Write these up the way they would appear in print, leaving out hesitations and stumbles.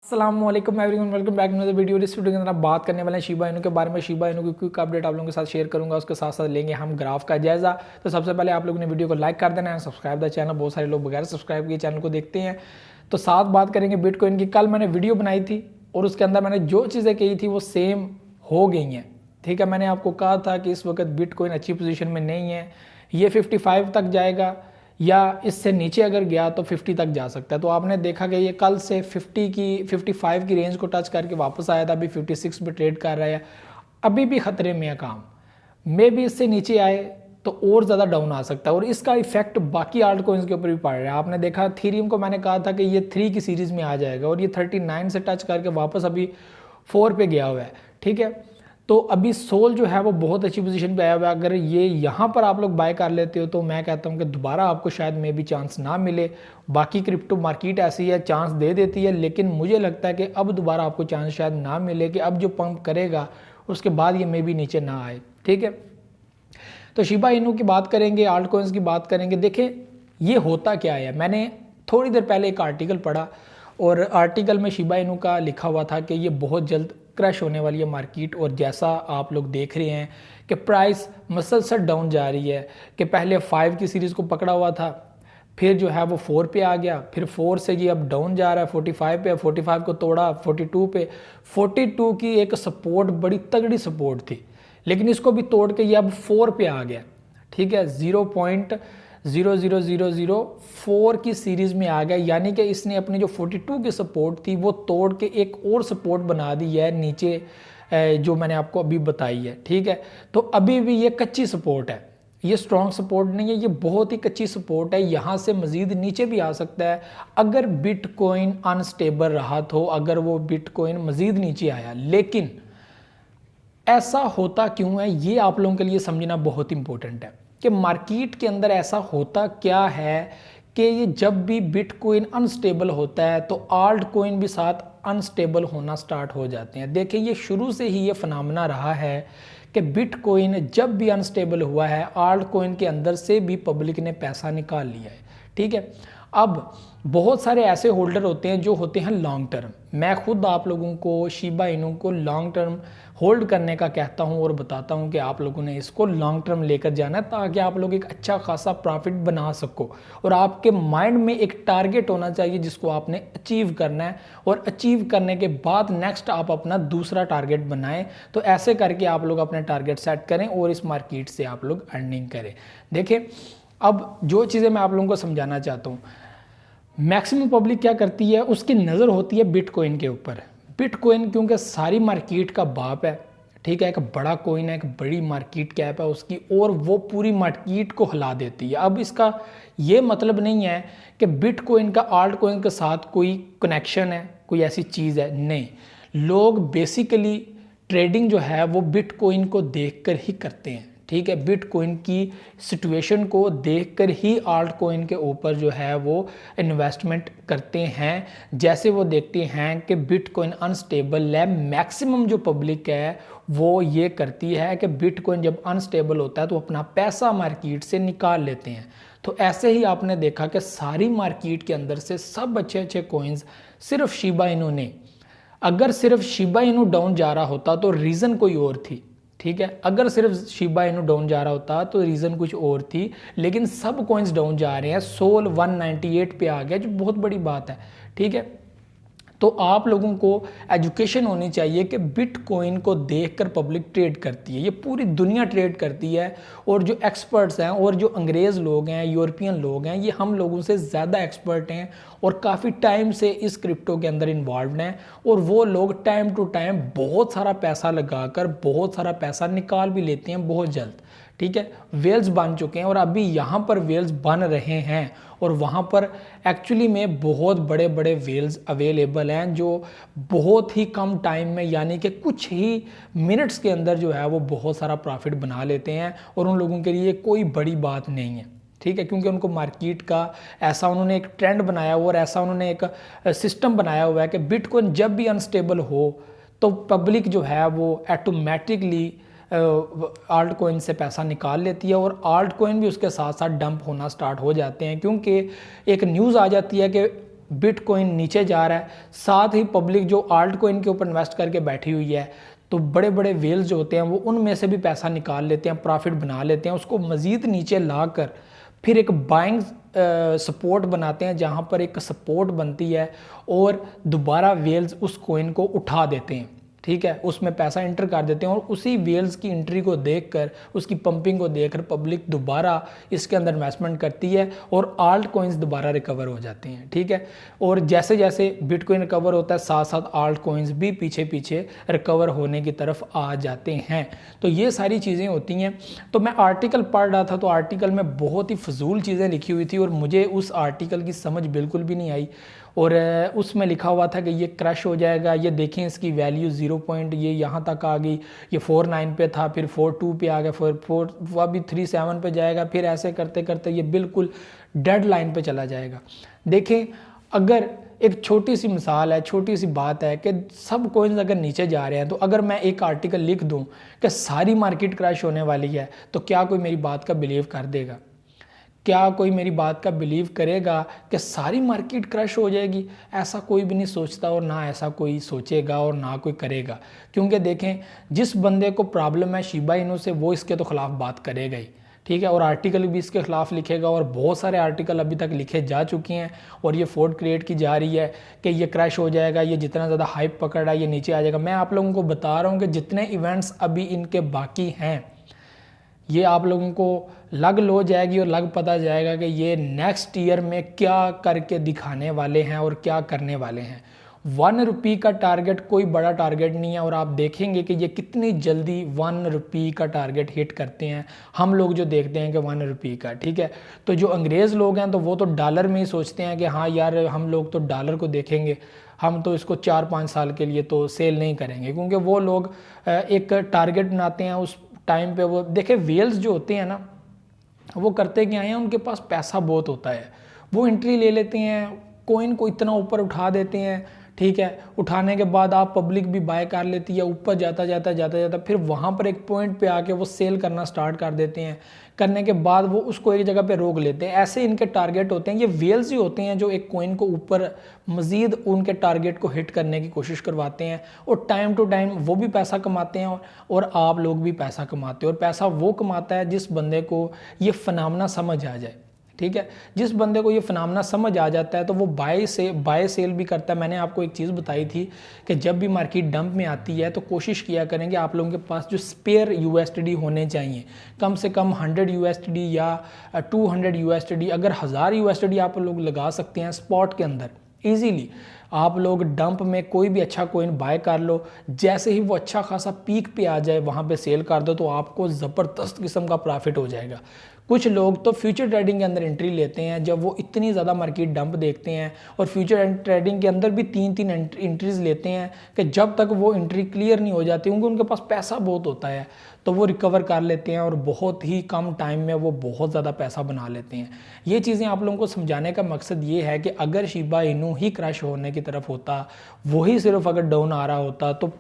अस्सलामुअलैकुम everyone, welcome back to the video. इस video के अंदर हम बात करने वाले हैं शिबा इनू के बारे में। शिबा इनू की क्विक अपडेट आप लोगों के साथ शेयर करूंगा, उसके साथ साथ लेंगे हम ग्राफ का जायजा। तो सबसे पहले आप लोगों ने वीडियो को लाइक कर देना है, सब्सक्राइब द चैनल। बहुत सारे लोग बगैर सब्सक्राइब किए चैनल को देखते हैं। तो साथ बात करेंगे बिटकॉइन की। कल मैंने वीडियो बनाई थी और उसके अंदर मैंने जो चीज़ें कही थी वो सेम हो गई हैं। ठीक है, मैंने आपको कहा था कि इस वक्त बिटकॉइन अच्छी पोजीशन में नहीं है, ये 55 तक जाएगा या इससे नीचे अगर गया तो 50 तक जा सकता है। तो आपने देखा कि ये कल से 55 की रेंज को टच करके वापस आया था, अभी 56 पे ट्रेड कर रहा है, अभी भी खतरे में है काम। मे भी इससे नीचे आए तो और ज़्यादा डाउन आ सकता है और इसका इफेक्ट बाकी आल्ट कॉइन्स के ऊपर भी पड़ रहा है। आपने देखा थीरियम को मैंने कहा था कि ये 3 की सीरीज़ में आ जाएगा और ये 39 से टच करके वापस अभी 4 पे गया हुआ है। ठीक है, तो अभी सोल जो है वो बहुत अच्छी पोजीशन पे आया हुआ है। अगर ये यहाँ पर आप लोग बाय कर लेते हो तो मैं कहता हूँ कि दोबारा आपको शायद में भी चांस ना मिले। बाकी क्रिप्टो मार्केट ऐसी है, चांस दे देती है, लेकिन मुझे लगता है कि अब दोबारा आपको चांस शायद ना मिले कि अब जो पंप करेगा उसके बाद ये मे भी नीचे ना आए। ठीक है, तो शिबा इनू की बात करेंगे, आल्ट कॉइन्स की बात करेंगे। देखें ये होता क्या है, मैंने थोड़ी देर पहले एक आर्टिकल पढ़ा और आर्टिकल में शिबा इनू का लिखा हुआ था कि ये बहुत जल्द क्रैश होने वाली है मार्केट। और जैसा आप लोग देख रहे हैं कि प्राइस मसलसल डाउन जा रही है कि पहले 5 की सीरीज़ को पकड़ा हुआ था, फिर जो है वो 4 पे आ गया, फिर 4 से ये अब डाउन जा रहा है 45 पे, 45 को तोड़ा 42 पे। 42 की एक सपोर्ट बड़ी तगड़ी सपोर्ट थी, लेकिन इसको भी तोड़ के ये अब 4 पे आ गया। ठीक है, 0.00004 की सीरीज़ में आ गया, यानी कि इसने अपनी जो 42 की सपोर्ट थी वो तोड़ के एक और सपोर्ट बना दी है नीचे, जो मैंने आपको अभी बताई है। ठीक है, तो अभी भी ये कच्ची सपोर्ट है, ये स्ट्रॉन्ग सपोर्ट नहीं है, ये बहुत ही कच्ची सपोर्ट है। यहाँ से मज़ीद नीचे भी आ सकता है अगर बिटकॉइन अनस्टेबल रहा तो, अगर वो बिटकॉइन मज़ीद नीचे आया। लेकिन ऐसा होता क्यों है ये आप लोगों के लिए समझना बहुत इंपॉर्टेंट है कि मार्केट के अंदर ऐसा होता क्या है कि ये जब भी बिटकॉइन अनस्टेबल होता है तो आल्ट कॉइन भी साथ अनस्टेबल होना स्टार्ट हो जाते हैं। देखिए ये शुरू से ही ये फनामना रहा है कि बिटकॉइन जब भी अनस्टेबल हुआ है आल्ट कॉइन के अंदर से भी पब्लिक ने पैसा निकाल लिया है। ठीक है, अब बहुत सारे ऐसे होल्डर होते हैं जो होते हैं लॉन्ग टर्म। मैं खुद आप लोगों को शिबा इनू को लॉन्ग टर्म होल्ड करने का कहता हूं और बताता हूं कि आप लोगों ने इसको लॉन्ग टर्म लेकर जाना है ताकि आप लोग एक अच्छा खासा प्रॉफिट बना सको। और आपके माइंड में एक टारगेट होना चाहिए जिसको आपने अचीव करना है, और अचीव करने के बाद नेक्स्ट आप अपना दूसरा टारगेट बनाएं। तो ऐसे करके आप लोग अपने टारगेट सेट करें और इस मार्केट से आप लोग अर्निंग करें। देखिए अब जो चीज़ें मैं आप लोगों को समझाना चाहता हूँ, मैक्सिमम पब्लिक क्या करती है, उसकी नज़र होती है बिटकॉइन के ऊपर। बिटकॉइन क्योंकि सारी मार्केट का बाप है, ठीक है, एक बड़ा कॉइन है, एक बड़ी मार्केट कैप है उसकी, और वो पूरी मार्केट को हिला देती है। अब इसका ये मतलब नहीं है कि बिटकॉइन का आल्ट कॉइन के साथ कोई कनेक्शन है, कोई ऐसी चीज़ है, नहीं। लोग बेसिकली ट्रेडिंग जो है वो बिटकॉइन को देखकर ही करते हैं। ठीक है, बिटकॉइन की सिचुएशन को देखकर ही आल्ट कॉइन के ऊपर जो है वो इन्वेस्टमेंट करते हैं। जैसे वो देखते हैं कि बिटकॉइन अनस्टेबल है, मैक्सिमम जो पब्लिक है वो ये करती है कि बिटकॉइन जब अनस्टेबल होता है तो अपना पैसा मार्केट से निकाल लेते हैं। तो ऐसे ही आपने देखा कि सारी मार्केट के अंदर से सब अच्छे अच्छे कॉइन्स सिर्फ शिबा इनू ने, अगर सिर्फ शिबा इनू डाउन जा रहा होता तो रीज़न कोई और थी। ठीक है, अगर सिर्फ शिबा इनू डाउन जा रहा होता तो रीज़न कुछ और थी, लेकिन सब कॉइन्स डाउन जा रहे हैं। सोल 198 पे आ गया, जो बहुत बड़ी बात है। ठीक है, तो आप लोगों को एजुकेशन होनी चाहिए कि बिटकॉइन को देखकर पब्लिक ट्रेड करती है, ये पूरी दुनिया ट्रेड करती है। और जो एक्सपर्ट्स हैं और जो अंग्रेज़ लोग हैं, यूरोपियन लोग हैं, ये हम लोगों से ज़्यादा एक्सपर्ट हैं और काफ़ी टाइम से इस क्रिप्टो के अंदर इन्वॉल्व हैं। और वो लोग टाइम टू टाइम बहुत सारा पैसा लगाकर बहुत सारा पैसा निकाल भी लेते हैं बहुत जल्द। ठीक है, वेल्स बन चुके हैं और अभी यहाँ पर वेल्स बन रहे हैं और वहाँ पर एक्चुअली में बहुत बड़े बड़े वेल्स अवेलेबल हैं जो बहुत ही कम टाइम में, यानी कि कुछ ही मिनट्स के अंदर जो है वो बहुत सारा प्रॉफिट बना लेते हैं। और उन लोगों के लिए कोई बड़ी बात नहीं है। ठीक है, क्योंकि उनको मार्केट का ऐसा उन्होंने एक ट्रेंड बनाया हुआ और ऐसा उन्होंने एक सिस्टम बनाया हुआ है कि बिटकॉइन जब भी अनस्टेबल हो तो पब्लिक जो है वो ऑटोमेटिकली आल्ट कॉइन से पैसा निकाल लेती है और आल्ट कॉइन भी उसके साथ साथ डंप होना स्टार्ट हो जाते हैं। क्योंकि एक न्यूज़ आ जाती है कि बिटकॉइन नीचे जा रहा है, साथ ही पब्लिक जो आल्ट कॉइन के ऊपर इन्वेस्ट करके बैठी हुई है, तो बड़े बड़े वेल्स जो होते हैं वो उनमें से भी पैसा निकाल लेते हैं, प्रॉफिट बना लेते हैं, उसको मज़ीद नीचे ला कर फिर एक बाइंग सपोर्ट बनाते हैं, जहाँ पर एक सपोर्ट बनती है और दोबारा वेल्स उस कॉइन को उठा देते हैं, ठीक है, उसमें पैसा इंटर कर देते हैं और उसी वेल्स की एंट्री को देखकर, उसकी पंपिंग को देखकर पब्लिक दोबारा इसके अंदर इन्वेस्टमेंट करती है और आल्ट कॉइन्स दोबारा रिकवर हो जाते हैं, ठीक है। और जैसे जैसे बिटकॉइन रिकवर होता है, साथ साथ आल्ट कॉइन्स भी पीछे पीछे रिकवर होने की तरफ आ जाते हैं। तो ये सारी चीज़ें होती हैं। तो मैं आर्टिकल पढ़ रहा था, तो आर्टिकल में बहुत ही फजूल चीज़ें लिखी हुई थी और मुझे उस आर्टिकल की समझ बिल्कुल भी नहीं आई। और उसमें लिखा हुआ था कि ये क्रश हो जाएगा, ये देखें इसकी वैल्यू 0 पॉइंट ये यहाँ तक आ गई, ये 49 पे था, फिर 42 पे आ गया, फिर 4 अभी 37 पे जाएगा, फिर ऐसे करते करते ये बिल्कुल डेड लाइन पे चला जाएगा। देखें, अगर एक छोटी सी मिसाल है, छोटी सी बात है कि सब कॉइन्स अगर नीचे जा रहे हैं, तो अगर मैं एक आर्टिकल लिख दूं कि सारी मार्केट क्रैश होने वाली है, तो क्या कोई मेरी बात का बिलीव कर देगा? क्या कोई मेरी बात का बिलीव करेगा कि सारी मार्केट क्रश हो जाएगी? ऐसा कोई भी नहीं सोचता और ना ऐसा कोई सोचेगा और ना कोई करेगा। क्योंकि देखें, जिस बंदे को प्रॉब्लम है शिबा इनू से, वो इसके तो ख़िलाफ़ बात करेगा ही, ठीक है, और आर्टिकल भी इसके ख़िलाफ़ लिखेगा और बहुत सारे आर्टिकल अभी तक लिखे जा चुके हैं और ये फोर्ड क्रिएट की जा रही है कि ये क्रैश हो जाएगा, ये जितना ज़्यादा हाइप पकड़ रहा है ये नीचे आ जाएगा। मैं आप लोगों को बता रहा हूँ कि जितने इवेंट्स अभी इनके बाकी हैं, ये आप लोगों को लग लो जाएगी और लग पता जाएगा कि ये नेक्स्ट ईयर में क्या करके दिखाने वाले हैं और क्या करने वाले हैं। 1 रुपये का टारगेट कोई बड़ा टारगेट नहीं है और आप देखेंगे कि ये कितनी जल्दी 1 रुपये का टारगेट हिट करते हैं। हम लोग जो देखते हैं कि 1 रुपये का, ठीक है, तो जो अंग्रेज़ लोग हैं तो वो तो डॉलर में ही सोचते हैं कि हाँ यार हम लोग तो डॉलर को देखेंगे, हम तो इसको 4-5 साल के लिए तो सेल नहीं करेंगे, क्योंकि वो लोग एक टारगेट बनाते हैं उस टाइम पे। वो देखे, वेल्स जो होते हैं ना, वो करते क्या हैं, उनके पास पैसा बहुत होता है, वो एंट्री ले लेते हैं, कॉइन को इतना ऊपर उठा देते हैं, ठीक है, उठाने के बाद आप पब्लिक भी बाय कर लेती है, ऊपर जाता जाता जाता जाता फिर वहाँ पर एक पॉइंट पे आके वो सेल करना स्टार्ट कर देते हैं। करने के बाद वो उसको एक जगह पे रोक लेते हैं। ऐसे इनके टारगेट होते हैं। ये वेल्स ही होते हैं जो एक कॉइन को ऊपर मज़ीद उनके टारगेट को हिट करने की कोशिश करवाते हैं और टाइम टू टाइम वो भी पैसा कमाते हैं और आप लोग भी पैसा कमाते हो। और पैसा वो कमाता है जिस बंदे को ये फनामना समझ आ जाए, ठीक है, जिस बंदे को ये फनामना समझ आ जाता है तो वो बाय सेल भी करता है। मैंने आपको एक चीज़ बताई थी कि जब भी मार्केट डंप में आती है तो कोशिश किया करेंगे आप लोगों के पास जो स्पेयर यूएसडी होने चाहिए, कम से कम 100 यूएसडी या 200 यूएसडी, अगर 1000 यूएसडी आप लोग लगा सकते हैं स्पॉट के अंदर ईजीली, आप लोग डंप में कोई भी अच्छा कॉइन बाय कर लो, जैसे ही वो अच्छा खासा पीक पे आ जाए वहाँ पे सेल कर दो, तो आपको ज़बरदस्त किस्म का प्रॉफिट हो जाएगा। कुछ लोग तो फ्यूचर ट्रेडिंग के अंदर एंट्री लेते हैं जब वो इतनी ज़्यादा मार्केट डंप देखते हैं, और फ्यूचर ट्रेडिंग के अंदर भी 3-3 एंट्रीज लेते हैं कि जब तक वो एंट्री क्लियर नहीं हो जाती, क्योंकि उनके पास पैसा बहुत होता है, तो वो रिकवर कर लेते हैं और बहुत ही कम टाइम में वो बहुत ज़्यादा पैसा बना लेते हैं। ये चीज़ें आप लोगों को समझाने का मकसद ये है कि अगर शिबा इनू ही क्रैश होने की तरफ होता, वही सिर्फ अगर डाउन आ रहा होता, तो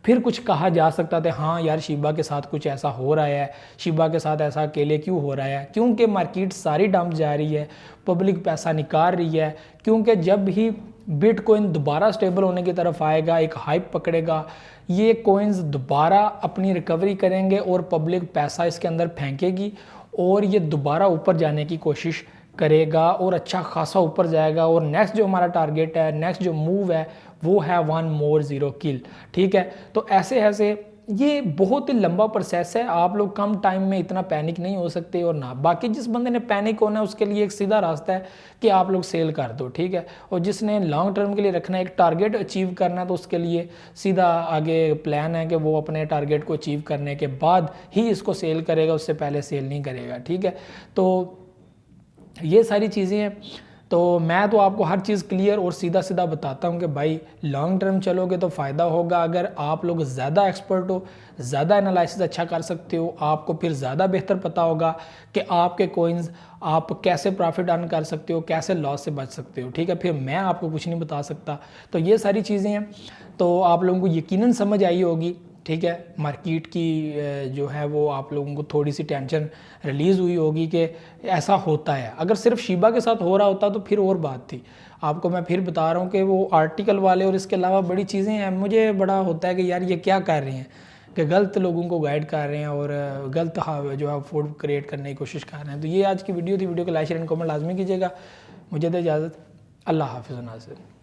फिर कुछ कहा जा सकता था, हाँ यार शिबा के साथ कुछ ऐसा हो रहा है, शिबा के साथ ऐसा अकेले क्यों हो रहा है, क्योंकि मार्केट सारी डंप जा रही है, पब्लिक पैसा निकाल रही है। क्योंकि जब ही बिटकॉइन दोबारा स्टेबल होने की तरफ आएगा, एक हाइप पकड़ेगा, ये कॉइन्स दोबारा अपनी रिकवरी करेंगे और पब्लिक पैसा इसके अंदर फेंकेगी और ये दोबारा ऊपर जाने की कोशिश करेगा और अच्छा खासा ऊपर जाएगा। और नेक्स्ट जो हमारा टारगेट है, नेक्स्ट जो मूव है, वो है 1 more 0 किल, ठीक है। तो ऐसे ऐसे ये बहुत ही लंबा प्रोसेस है, आप लोग कम टाइम में इतना पैनिक नहीं हो सकते। और ना बाकी जिस बंदे ने पैनिक होना है उसके लिए एक सीधा रास्ता है कि आप लोग सेल कर दो, ठीक है। और जिसने लॉन्ग टर्म के लिए रखना है, एक टारगेट अचीव करना है, तो उसके लिए सीधा आगे प्लान है कि वो अपने टारगेट को अचीव करने के बाद ही इसको सेल करेगा, उससे पहले सेल नहीं करेगा, ठीक है। तो ये सारी चीज़ें हैं। तो मैं तो आपको हर चीज़ क्लियर और सीधा सीधा बताता हूँ कि भाई लॉन्ग टर्म चलोगे तो फ़ायदा होगा। अगर आप लोग ज़्यादा एक्सपर्ट हो, ज़्यादा एनालिसिस अच्छा कर सकते हो, आपको फिर ज़्यादा बेहतर पता होगा कि आपके कॉइन्स आप कैसे प्रॉफिट अर्न कर सकते हो, कैसे लॉस से बच सकते हो, ठीक है। फिर मैं आपको कुछ नहीं बता सकता। तो ये सारी चीज़ें हैं, तो आप लोगों को यकीनन समझ आई होगी, ठीक है। मार्केट की जो है वो आप लोगों को थोड़ी सी टेंशन रिलीज़ हुई होगी कि ऐसा होता है। अगर सिर्फ शिबा के साथ हो रहा होता तो फिर और बात थी। आपको मैं फिर बता रहा हूँ कि वो आर्टिकल वाले और इसके अलावा बड़ी चीज़ें हैं। मुझे बड़ा होता है कि यार ये क्या कर रहे हैं, कि गलत लोगों को गाइड कर रहे हैं और गलत जो है फूड क्रिएट करने की कोशिश कर रहे हैं। तो ये आज की वीडियो थी। वीडियो को लाइक शेयर एंड कमेंट लाजमी कीजिएगा। मुझे दे इजाज़त। अल्लाह हाफ़िज़ नाज़रीन।